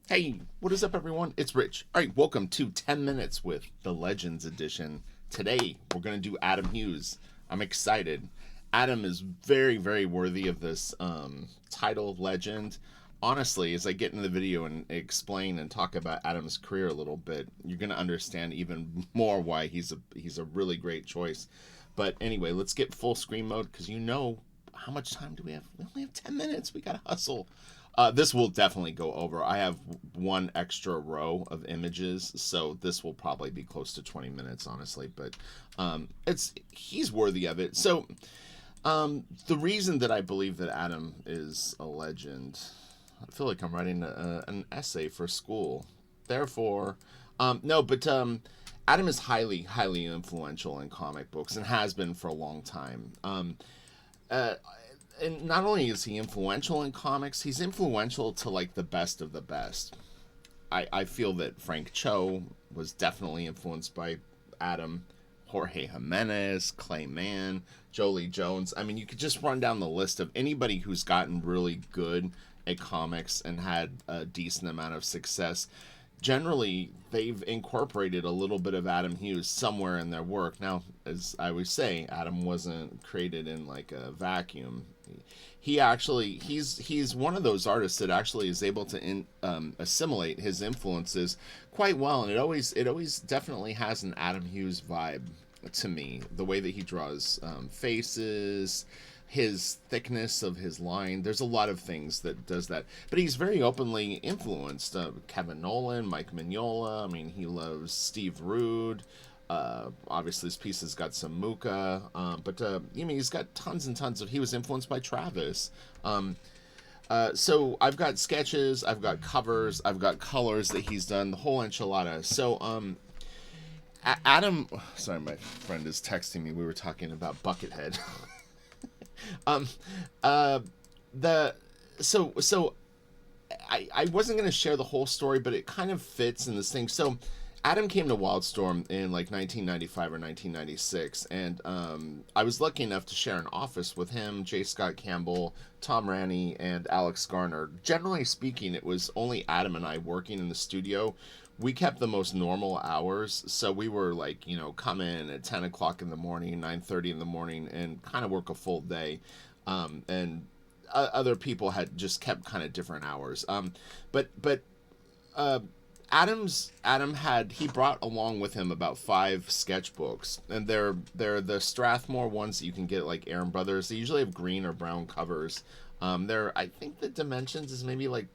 Hey, what is up, everyone? It's Rich. All right, welcome to 10 Minutes with the Legends Edition. Today, we're going to do Adam Hughes. I'm excited. Adam is very, very worthy of this title, legend. Honestly, as I get into the video and explain and talk about Adam's career a little bit, you're going to understand even more why he's a really great choice. But anyway, let's get full screen mode because how much time do we have? We only have 10 minutes. We got to hustle. This will definitely go over. I have one extra row of images, so this will probably be close to 20 minutes, honestly. But he's worthy of it. So the reason that I believe that Adam is a legend, I feel like I'm writing an essay for school. Therefore, no, but Adam is highly, highly influential in comic books and has been for a long time. Uh, and not only is he influential in comics, he's influential to like the best of the best. I feel that Frank Cho was definitely influenced by Adam, Jorge Jimenez, Clay Mann, Jolie Jones. I mean, you could just run down the list of anybody who's gotten really good at comics and had a decent amount of success. Generally, they've incorporated a little bit of Adam Hughes somewhere in their work. Now, as I always say, Adam wasn't created in like a vacuum. He's one of those artists that actually is able to assimilate his influences quite well, and it always definitely has an Adam Hughes vibe to me. The way that he draws faces, his thickness of his line. There's a lot of things that does that, but he's very openly influenced. Kevin Nolan, Mike Mignola. I mean, he loves Steve Rude. Obviously, this piece has got some Muka, but I mean, he's got tons and tons of. He was influenced by Travis. So I've got sketches, I've got covers, I've got colors that he's done, the whole enchilada. So Adam, sorry, my friend is texting me. We were talking about Buckethead. um, uh, the so I wasn't going to share the whole story, but it kind of fits in this thing. So Adam came to WildStorm in like 1995 or 1996, and I was lucky enough to share an office with him, J. Scott Campbell, Tom Ranney, and Alex Garner. Generally speaking, it was only Adam and I working in the studio. We kept the most normal hours, so we were like, come in at 10 o'clock in the morning, 9:30 in the morning, and kind of work a full day. And other people had just kept kind of different hours. But uh, Adam had he brought along with him about 5 sketchbooks, and they're the Strathmore ones that you can get at like Aaron Brothers. They usually have green or brown covers. I think the dimensions is maybe like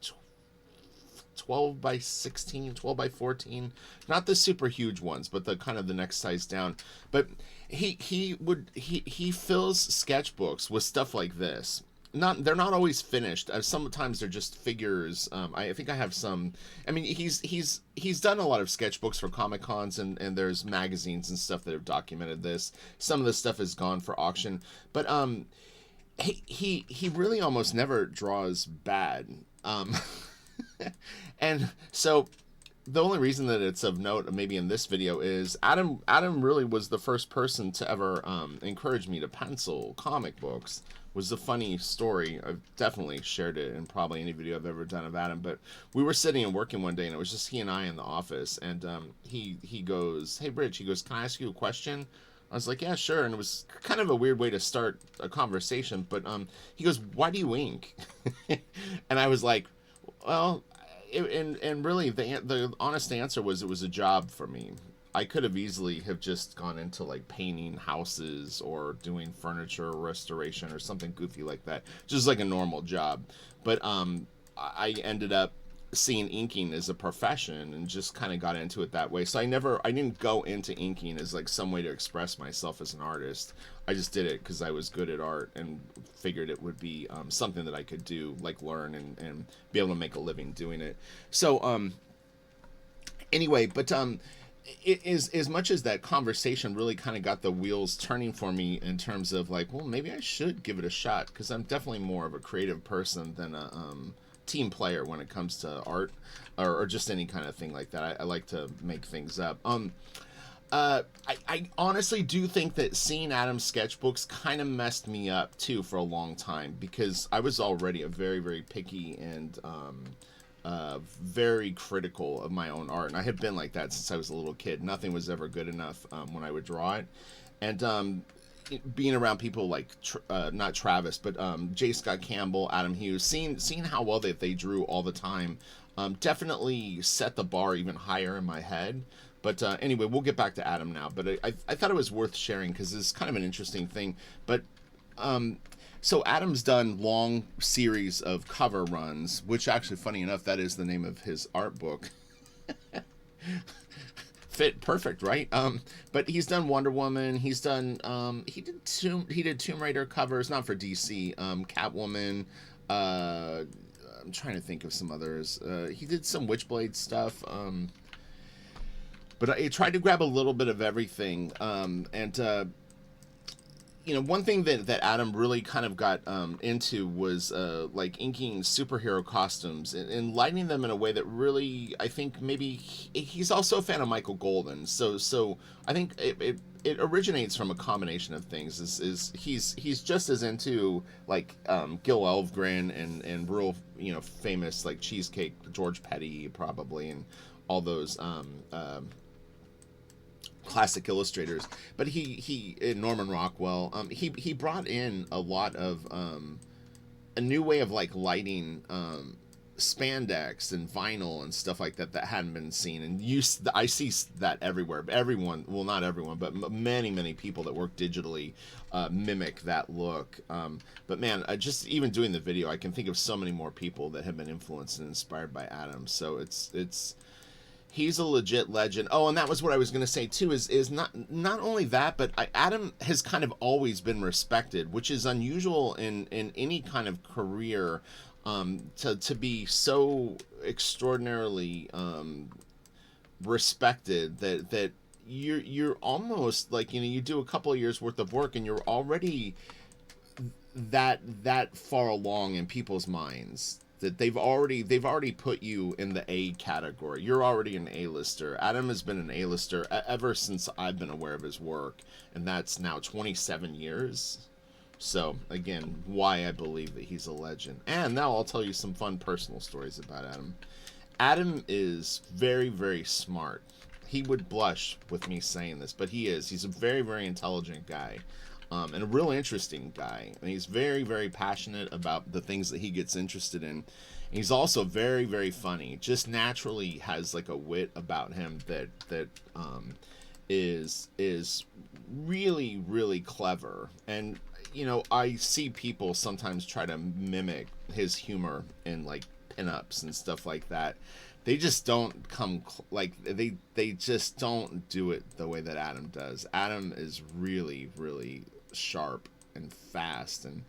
12 by 16, 12 by 14, not the super huge ones, but the kind of the next size down. But he fills sketchbooks with stuff like this. Not they're not always finished. Sometimes they're just figures. I think I have some. I mean, he's done a lot of sketchbooks for Comic Cons, and there's magazines and stuff that have documented this. Some of the stuff is gone for auction, but he really almost never draws bad. And so the only reason that it's of note, maybe in this video, is Adam really was the first person to ever encourage me to pencil comic books. Was a funny story. I've definitely shared it in probably any video I've ever done of Adam. But we were sitting and working one day, and it was just he and I in the office. And he goes, "Hey, Rich," he goes, "Can I ask you a question?" I was like, "Yeah, sure." And it was kind of a weird way to start a conversation. But he goes, "Why do you ink?" And I was like, "Well." And really, the honest answer was it was a job for me. I could have easily have just gone into like painting houses or doing furniture restoration or something goofy like that, just like a normal job. But I ended up seeing inking as a profession and just kind of got into it that way. So I didn't go into inking as like some way to express myself as an artist. I just did it because I was good at art and figured it would be something that I could do, like learn and be able to make a living doing it. So anyway, but it is as much as that conversation really kind of got the wheels turning for me in terms of like, well, maybe I should give it a shot because I'm definitely more of a creative person than a team player when it comes to art or just any kind of thing like that. I like to make things up. I honestly do think that seeing Adam's sketchbooks kind of messed me up too for a long time because I was already a very, very picky and very critical of my own art, and I have been like that since I was a little kid. Nothing was ever good enough when I would draw it, and being around people like not Travis, but J. Scott Campbell, Adam Hughes, seeing how well they drew all the time, definitely set the bar even higher in my head. But anyway, we'll get back to Adam now. But I thought it was worth sharing because it's kind of an interesting thing. But so Adam's done long series of cover runs, which actually, funny enough, that is the name of his art book. Fit perfect, right? But he's done Wonder Woman. He's done he did Tomb Raider covers, not for DC. Catwoman. I'm trying to think of some others. He did some Witchblade stuff. But I tried to grab a little bit of everything. One thing that Adam really kind of got into was like inking superhero costumes and lighting them in a way that really, I think maybe he's also a fan of Michael Golden. So I think it originates from a combination of things. Is he's just as into like Gil Elfgren and real famous like Cheesecake George Petty probably and all those classic illustrators, but he Norman Rockwell, he brought in a lot of a new way of like lighting spandex and vinyl and stuff like that hadn't been seen, and I see that everywhere. Everyone, well, not everyone, but many people that work digitally mimic that look. But man, just even doing the video, I can think of so many more people that have been influenced and inspired by Adam. So it's he's a legit legend. Oh, and that was what I was going to say too. Is not only that, but Adam has kind of always been respected, which is unusual in any kind of career. To be so extraordinarily respected that you're almost like you do a couple of years worth of work and you're already that far along in people's minds. That they've already put you in the A category. You're already an A-lister. Adam has been an A-lister ever since I've been aware of his work, and that's now 27 years. So again, why I believe that he's a legend. And now I'll tell you some fun personal stories about Adam. Adam is very, very smart. He would blush with me saying this, but he is. He's a very, very intelligent guy. And a real interesting guy. And he's very, very passionate about the things that he gets interested in. And he's also very, very funny. Just naturally has like a wit about him that is really, really clever. And I see people sometimes try to mimic his humor in like pinups and stuff like that. They just don't they just don't do it the way that Adam does. Adam is really, really sharp and fast, and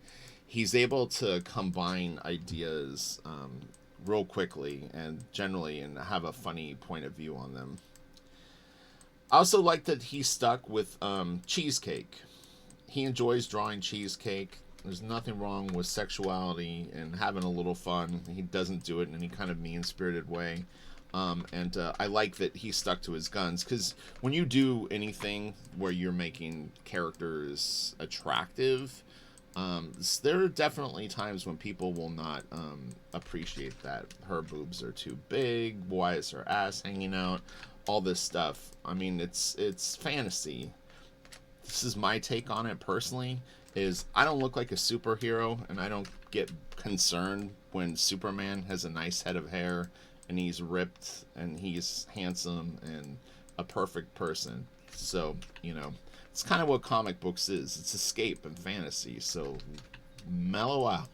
he's able to combine ideas real quickly and generally and have a funny point of view on them. I also like that he stuck with cheesecake. He enjoys drawing cheesecake. There's nothing wrong with sexuality and having a little fun. He doesn't do it in any kind of mean-spirited way. I like that he stuck to his guns, because when you do anything where you're making characters attractive, there are definitely times when people will not appreciate that. Her boobs are too big. Why is her ass hanging out? All this stuff. I mean, it's fantasy. This is my take on it personally. Is I don't look like a superhero, and I don't get concerned when Superman has a nice head of hair and he's ripped and he's handsome and a perfect person. So it's kind of what comic books is. It's escape and fantasy. So mellow out.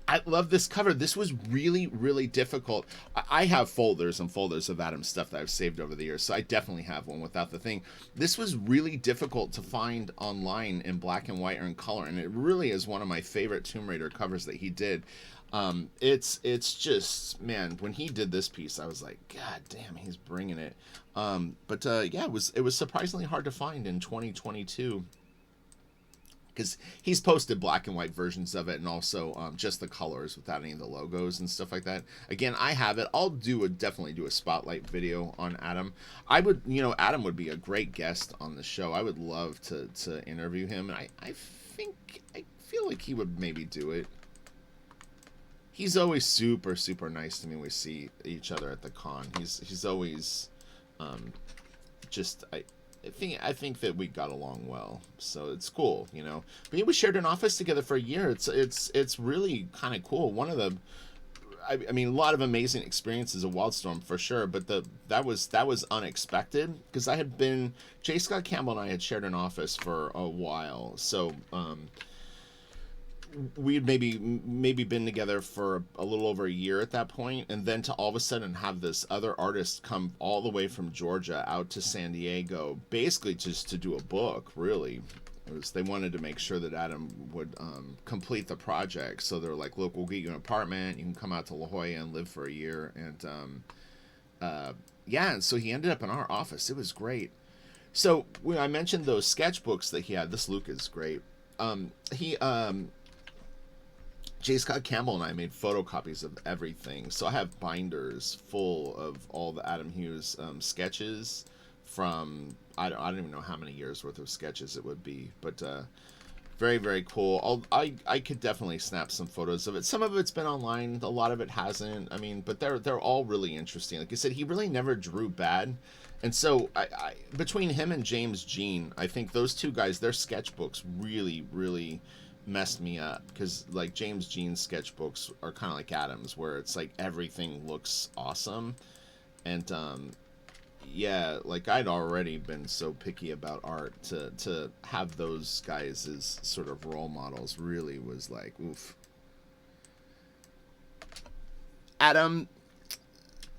I love this cover. This was really, really difficult. I have folders and folders of Adam's stuff that I've saved over the years, so I definitely have one without the thing. This was really difficult to find online in black and white or in color, and it really is one of my favorite Tomb Raider covers that he did. It's just, man, when he did this piece, I was like, God damn, he's bringing it. Yeah, it was surprisingly hard to find in 2022. Because he's posted black and white versions of it, and also just the colors without any of the logos and stuff like that. Again, I have it. I'll definitely do a spotlight video on Adam. Adam would be a great guest on the show. I would love to interview him, and I feel like he would maybe do it. he's always super super nice to me. We see each other at the con. He's always just I think that we got along well, so it's cool, you know. But yeah, we shared an office together for a year. It's really kind of cool. One of the I mean, a lot of amazing experiences of WildStorm for sure, but that was unexpected because I had been J. Scott Campbell and I had shared an office for a while, so we'd maybe been together for a little over a year at that point, and then to all of a sudden have this other artist come all the way from Georgia out to San Diego, basically just to do a book. Really, it was, they wanted to make sure that Adam would complete the project, so they're like, "Look, we'll get you an apartment. You can come out to La Jolla and live for a year." And yeah, and so he ended up in our office. It was great. So when I mentioned those sketchbooks that he had, this Luke is great. He J. Scott Campbell and I made photocopies of everything. So I have binders full of all the Adam Hughes sketches from, I don't even know how many years worth of sketches it would be, but very, very cool. I could definitely snap some photos of it. Some of it's been online, a lot of it hasn't. I mean, but they're all really interesting. Like I said, he really never drew bad. And so I between him and James Jean, I think those two guys, their sketchbooks really, really messed me up, because like James Jean's sketchbooks are kind of like Adam's, where it's like everything looks awesome. And yeah, like I'd already been so picky about art, to have those guys as sort of role models really was like, oof. Adam,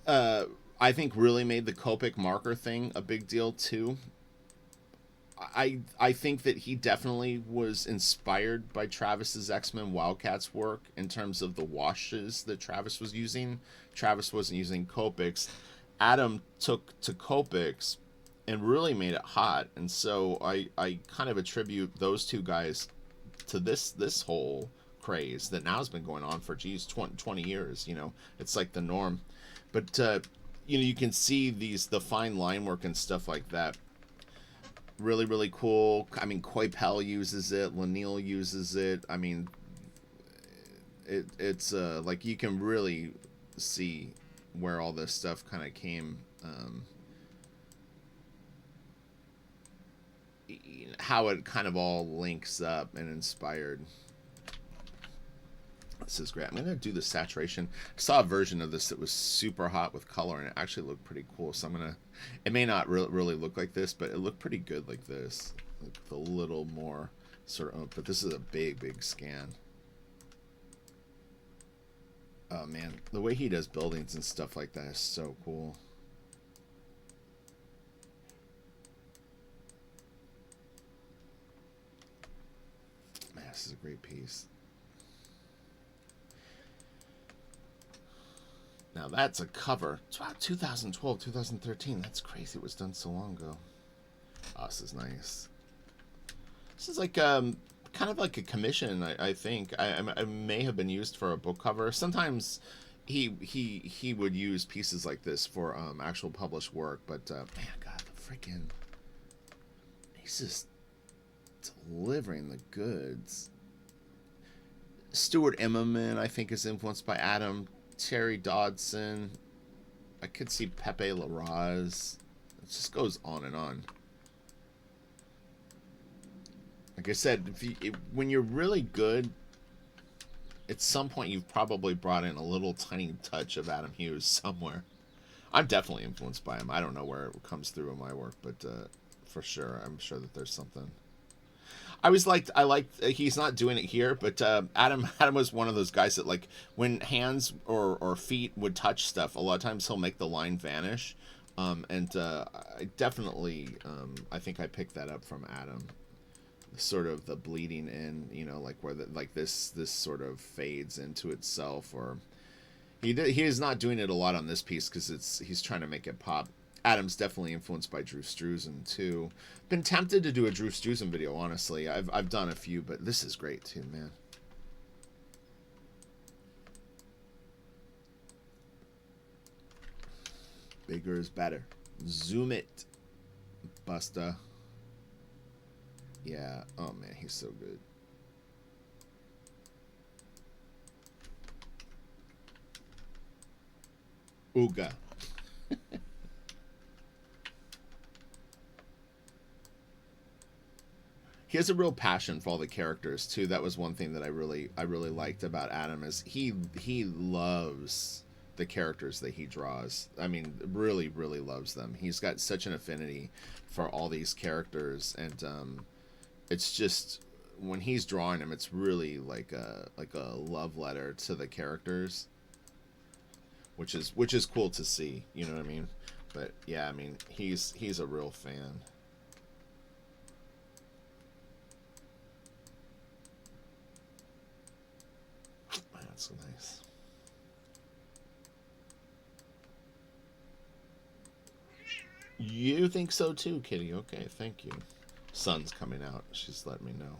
I think really made the Copic marker thing a big deal too. I think that he definitely was inspired by Travis's X-Men Wildcats work in terms of the washes that Travis was using. Travis wasn't using Copics. Adam took to Copics and really made it hot. And so I kind of attribute those two guys to this whole craze that now has been going on for 20 years, you know. It's like the norm. But you know, you can see the fine line work and stuff like that. Really, really cool. I mean, Coipel uses it. Lanil uses it. I mean, it's like you can really see where all this stuff kind of came, how it kind of all links up and inspired. This is great. I'm going to do the saturation. I saw a version of this that was super hot with color, and it actually looked pretty cool. So I'm going to... It may not really look like this, but it looked pretty good like this. Like a little more sort of... But this is a big, big scan. Oh, man. The way he does buildings and stuff like that is so cool. Man, this is a great piece. Now that's a cover. It's about 2012, 2013. That's crazy. It was done so long ago. Oh, this is nice. This is like kind of like a commission. I think I may have been used for a book cover. Sometimes he would use pieces like this for actual published work. But man, God, the freaking, he's just delivering the goods. Stuart Immonen, I think, is influenced by Adam. Terry Dodson. I could see Pepe Larraz. It just goes on and on. Like I said, when you're really good, at some point you've probably brought in a little tiny touch of Adam Hughes somewhere. I'm definitely influenced by him. I don't know where it comes through in my work, but for sure, I'm sure that there's something. I liked he's not doing it here, but Adam was one of those guys that, like, when hands or feet would touch stuff, a lot of times he'll make the line vanish, and I definitely I think I picked that up from Adam, sort of the bleeding in, you know, like where like this sort of fades into itself, or he is not doing it a lot on this piece because he's trying to make it pop. Adam's definitely influenced by Drew Struzan too. Been tempted to do a Drew Struzan video, honestly. I've done a few, but this is great too, man. Bigger is better. Zoom it, Busta. Yeah. Oh, man, he's so good. Ooga. He has a real passion for all the characters too. That was one thing that I really liked about Adam is he loves the characters that he draws. I mean, really loves them. He's got such an affinity for all these characters, and it's just when he's drawing them, it's really like a love letter to the characters, which is cool to see. You know what I mean? But yeah, I mean he's a real fan. That's so nice. You think so too, Kitty? Okay, thank you. Sun's coming out. She's letting me know.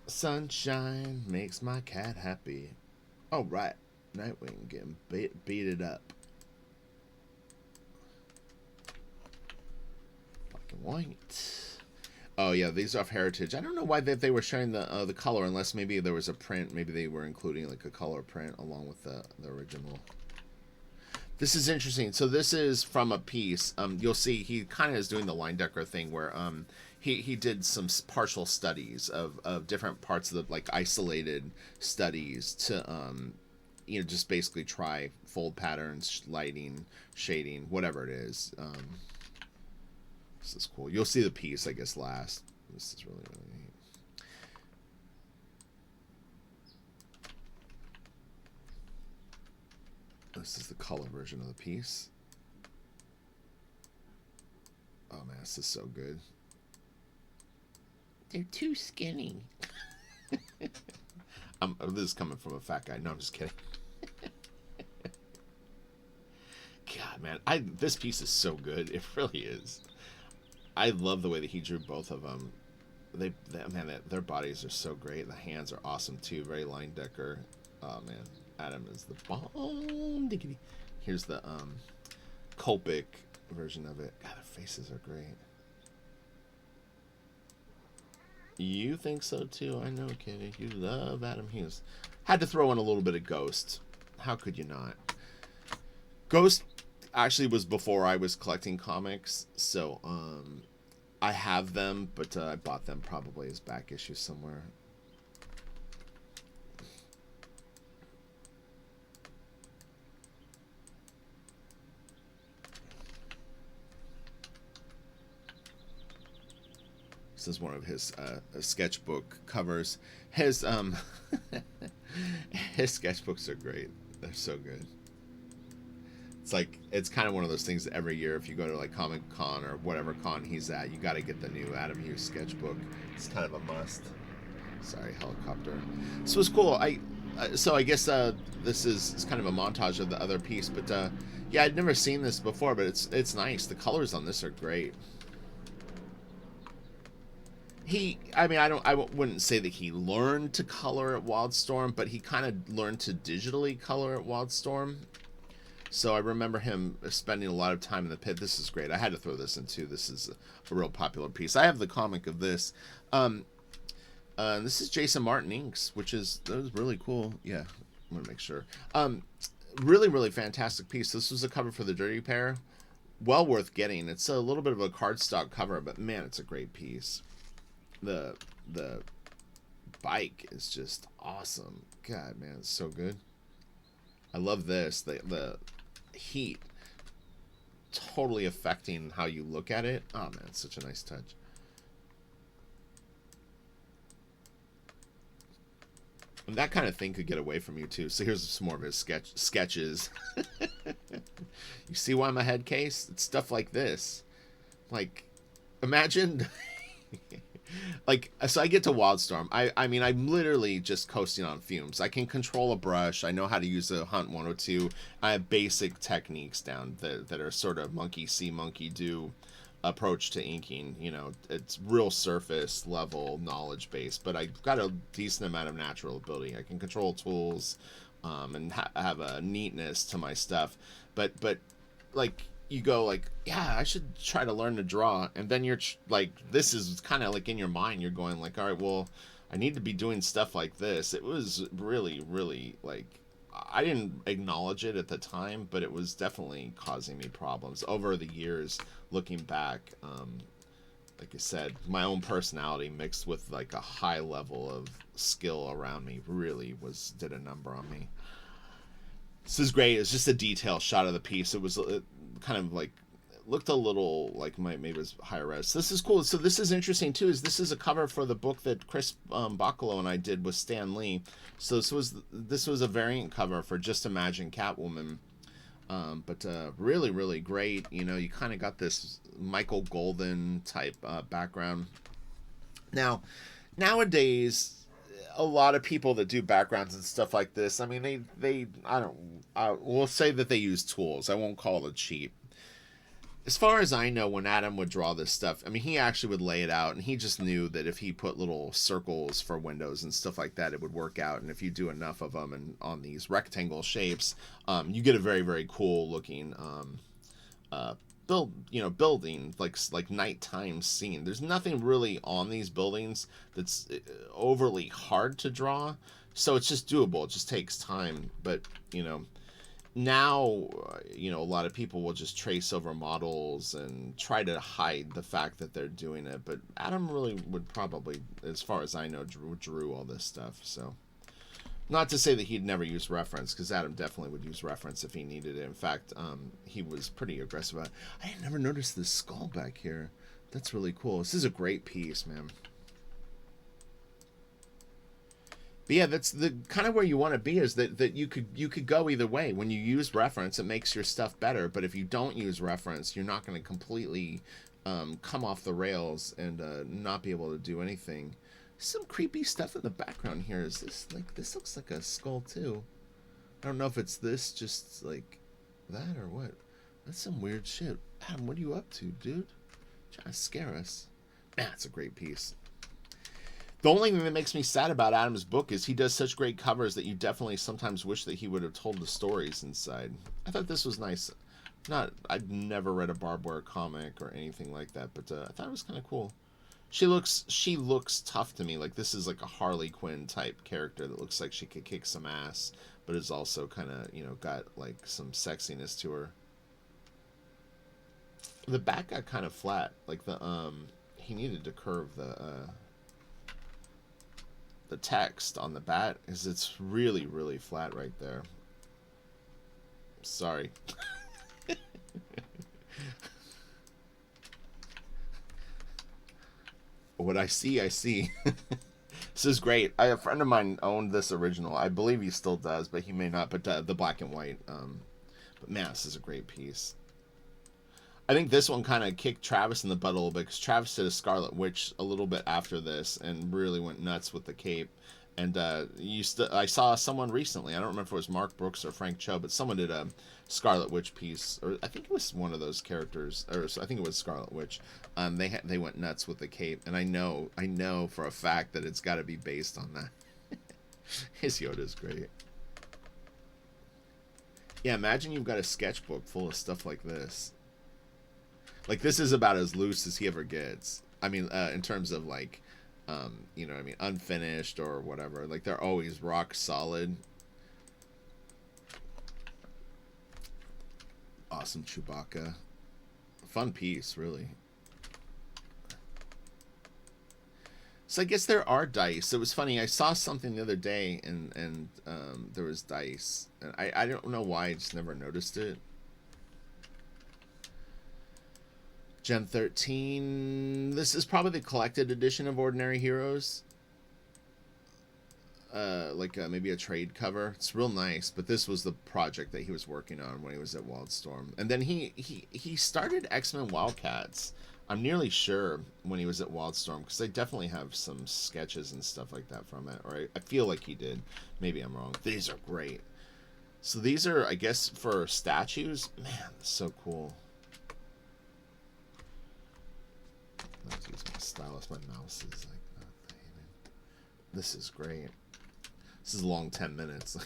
Sunshine makes my cat happy. Oh, right. Nightwing getting beat it up. Black and white. Oh yeah, these are off Heritage. I don't know why they were showing the color, unless maybe there was a print. Maybe they were including like a color print along with the original. This is interesting. So this is from a piece. You'll see he kind of is doing the line decker thing where he did some partial studies of different parts of the like isolated studies to just basically try fold patterns, lighting, shading, whatever it is. This is cool. You'll see the piece, I guess, last. This is really neat. This is the color version of the piece. Oh man, this is so good. They're too skinny. This is coming from a fat guy. No, I'm just kidding. God, man, this piece is so good. It really is. I love the way that he drew both of them. Their bodies are so great. The hands are awesome too. Very line decker. Oh man, Adam is the bomb. Here's the Copic version of it. God, their faces are great. You think so too? I know, Kitty. You love Adam Hughes. Had to throw in a little bit of Ghost. How could you not? Ghost actually was before I was collecting comics, so I have them, but I bought them probably as back issues somewhere. This is one of his sketchbook covers. His his sketchbooks are great. They're so good. It's kind of one of those things that every year, if you go to like Comic Con or whatever con he's at, you got to get the new Adam Hughes sketchbook. It's kind of a must. Sorry, helicopter. So it's cool. So I guess this is kind of a montage of the other piece, but yeah, I'd never seen this before, but it's nice. The colors on this are great. I wouldn't say that he learned to color at WildStorm, but he kind of learned to digitally color at WildStorm. So I remember him spending a lot of time in the pit. This is great. I had to throw this in too. This is a real popular piece. I have the comic of this. This is Jason Martin inks, that was really cool. Yeah, I'm gonna make sure. Really fantastic piece. This was a cover for the Dirty Pair. Well worth getting. It's a little bit of a cardstock cover, but man, it's a great piece. The bike is just awesome. God, man, it's so good. I love this. The heat totally affecting how you look at it. Oh man, it's such a nice touch. And that kind of thing could get away from you too. So here's some more of his sketches. You see why I'm a head case? It's stuff like this. Like, imagine. Like, so I get to WildStorm. I mean, I'm literally just coasting on fumes. I can control a brush. I know how to use a Hunt 102. I have basic techniques down that are sort of monkey see, monkey do approach to inking. You know, it's real surface level knowledge base, but I've got a decent amount of natural ability. I can control tools and have a neatness to my stuff. But like, you go like, yeah, I should try to learn to draw, and then you're like, this is kind of like in your mind, you're going like, all right, well, I need to be doing stuff like this. It was really like, I didn't acknowledge it at the time, but it was definitely causing me problems over the years. Looking back, like I said, my own personality mixed with like a high level of skill around me really did a number on me. This is great. It's just a detail shot of the piece. It kind of like looked a little like maybe it was higher res. So this is cool. So this is interesting too. Is this is a cover for the book that Chris Bacalo and I did with Stan Lee. So this was a variant cover for Just Imagine Catwoman. But really, really great. You know, you kind of got this Michael Golden type background. Now, nowadays, a lot of people that do backgrounds and stuff like this, I mean, we'll say that they use tools. I won't call it cheap. As far as I know, when Adam would draw this stuff, I mean, he actually would lay it out, and he just knew that if he put little circles for windows and stuff like that, it would work out. And if you do enough of them and on these rectangle shapes, you get a very, very cool looking building, like nighttime scene. There's nothing really on these buildings that's overly hard to draw, so it's just doable. It just takes time, but now, a lot of people will just trace over models and try to hide the fact that they're doing it. But Adam really would probably, as far as I know, drew all this stuff. So, not to say that he'd never use reference, because Adam definitely would use reference if he needed it. In fact, he was pretty aggressive about it. I had never noticed this skull back here. That's really cool. This is a great piece, man. But yeah, that's the kind of where you want to be, is that you could go either way. When you use reference, it makes your stuff better. But if you don't use reference, you're not going to completely come off the rails and not be able to do anything. Some creepy stuff in the background here. Is this like, this looks like a skull too? I don't know if it's this, just like that or what. That's some weird shit. Adam, what are you up to, dude? Trying to scare us. Man, it's a great piece. The only thing that makes me sad about Adam's book is he does such great covers that you definitely sometimes wish that he would have told the stories inside. I thought this was nice. I've never read a Barbware comic or anything like that, but I thought it was kind of cool. She looks tough to me. Like, this is like a Harley Quinn type character that looks like she could kick some ass, but is also kind of, got like some sexiness to her. The back got kind of flat. Like he needed to curve the text on the bat, is it's really, really flat right there. Sorry. What I see, I see. This is great. A friend of mine owned this original. I believe he still does, but he may not. But the black and white. But man, this is a great piece. I think this one kind of kicked Travis in the butt a little bit, because Travis did a Scarlet Witch a little bit after this and really went nuts with the cape. And I saw someone recently, I don't remember if it was Mark Brooks or Frank Cho, but someone did a Scarlet Witch piece, or I think it was one of those characters, or I think it was Scarlet Witch. They went nuts with the cape, and I know for a fact that it's got to be based on that. His Yoda's great. Yeah, imagine you've got a sketchbook full of stuff like this. Like, this is about as loose as he ever gets. I mean, in terms of, like, you know what I mean, unfinished or whatever. Like, they're always rock solid. Awesome Chewbacca. Fun piece, really. So I guess there are dice. It was funny. I saw something the other day, and there was dice. And I don't know why. I just never noticed it. Gen 13. This is probably the collected edition of Ordinary Heroes. Maybe a trade cover. It's real nice, but this was the project that he was working on when he was at WildStorm. And then he started X-Men Wildcats, I'm nearly sure, when he was at WildStorm, because they definitely have some sketches and stuff like that from it. Or I feel like he did. Maybe I'm wrong. These are great. So these are, I guess, for statues. Man, so cool. Let's use my stylus. My mouse is like not behaving. This is great. This is a long 10 minutes.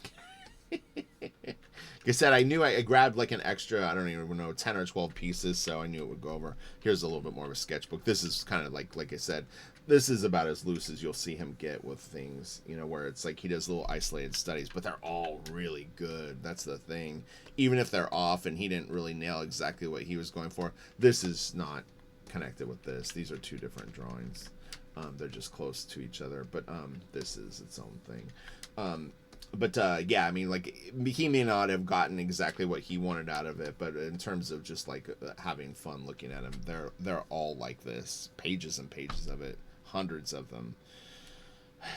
I said, I knew I grabbed like an extra, I don't even know, 10 or 12 pieces, so I knew it would go over. Here's a little bit more of a sketchbook. This is kind of like I said, this is about as loose as you'll see him get with things, you know, where it's like he does little isolated studies, but they're all really good. That's the thing. Even if they're off and he didn't really nail exactly what he was going for, this is not connected with this. These are two different drawings. They're just close to each other, but this is its own thing. Yeah, I mean, like, he may not have gotten exactly what he wanted out of it, but in terms of just like having fun looking at them, they're all like this, pages and pages of it, hundreds of them.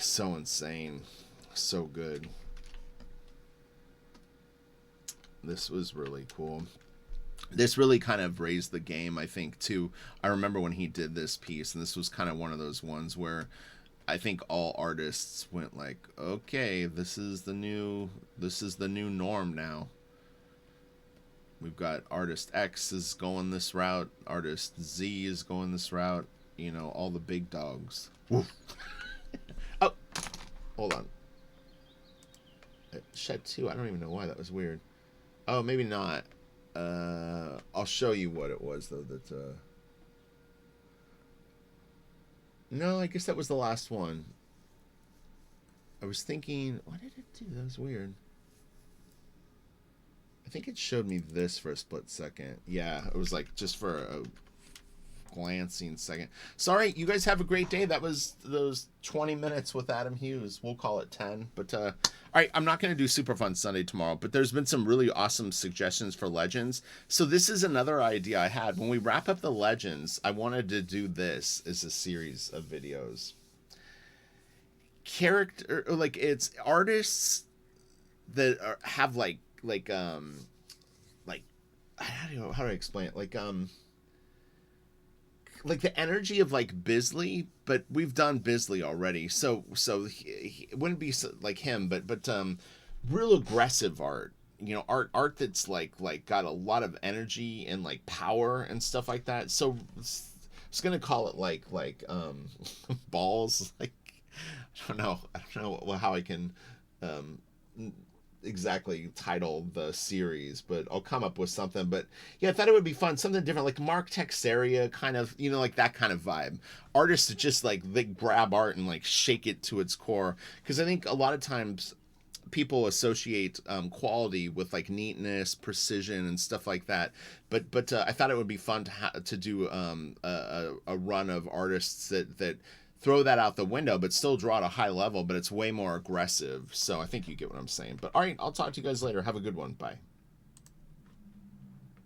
So insane, so good. This was really cool. This really kind of raised the game, I think, too. I remember when he did this piece, and this was kind of one of those ones where I think all artists went like, okay, this is the new norm now. We've got artist X is going this route, artist Z is going this route, you know, all the big dogs. Woof. Oh, hold on. It shed two. I don't even know why. That was weird. Oh, maybe not. I'll show you what it was though. No, I guess that was the last one. I was thinking, what did it do? That was weird. I think it showed me this for a split second. Yeah, it was like just for a glancing second. Sorry, you guys have a great day. That was those 20 minutes with Adam Hughes. We'll call it 10. But all right, I'm not going to do Super Fun Sunday tomorrow, but there's been some really awesome suggestions for Legends. So this is another idea I had. When we wrap up the Legends, I wanted to do this as a series of videos. Character, like, it's artists that have like how do I explain it? Like the energy of like Bisley, but we've done Bisley already, so he it wouldn't be like him, but real aggressive art, you know, art that's like got a lot of energy and like power and stuff like that. So it's gonna call it like balls. Like, I don't know how I can exactly title the series, but I'll come up with something. But yeah, I thought it would be fun, something different, like Mark Texeria kind of, you know, like that kind of vibe. Artists that just like, they grab art and like shake it to its core, because I think a lot of times people associate quality with like neatness, precision, and stuff like that. But I thought it would be fun to do a run of artists that throw that out the window, but still draw at a high level, but it's way more aggressive. So I think you get what I'm saying. But all right, I'll talk to you guys later. Have a good one. Bye.